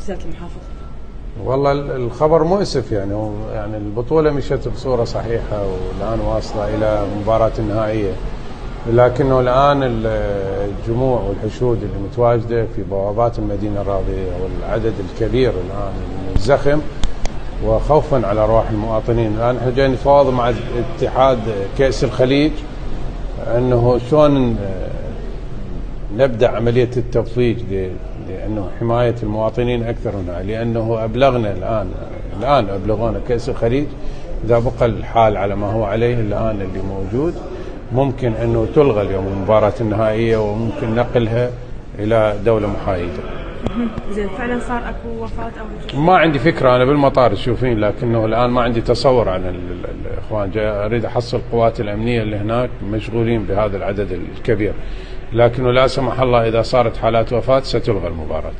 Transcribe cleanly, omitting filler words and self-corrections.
تأسيسات المحافظة؟ والله الخبر مؤسف، يعني البطولة مشت بصورة صحيحة والآن واصلة إلى مباراة النهائية، لكنه الآن الجموع والحشود اللي متواجدة في بوابات المدينة الراضية والعدد الكبير الآن الزخم، وخوفا على أرواح المواطنين. الآن احنا جاي نتفاوض مع اتحاد كأس الخليج أنه شلون نبدأ عملية التفويج لأنه حماية المواطنين أكثر هنا، لأنه أبلغنا الآن أبلغونا كأس الخليج إذا بقى الحال على ما هو عليه الآن اللي موجود ممكن أنه تلغى اليوم المباراة النهائية وممكن نقلها إلى دولة محايدة. زين فعلا صار أكو وفاة أو ما عندي فكرة، أنا بالمطار تشوفين، لكنه الآن ما عندي تصور عن الإخوان. جاي أريد أحصل القوات الأمنية اللي هناك مشغولين بهذا العدد الكبير، لكنه لا سمح الله إذا صارت حالات وفاة ستلغى المباراة.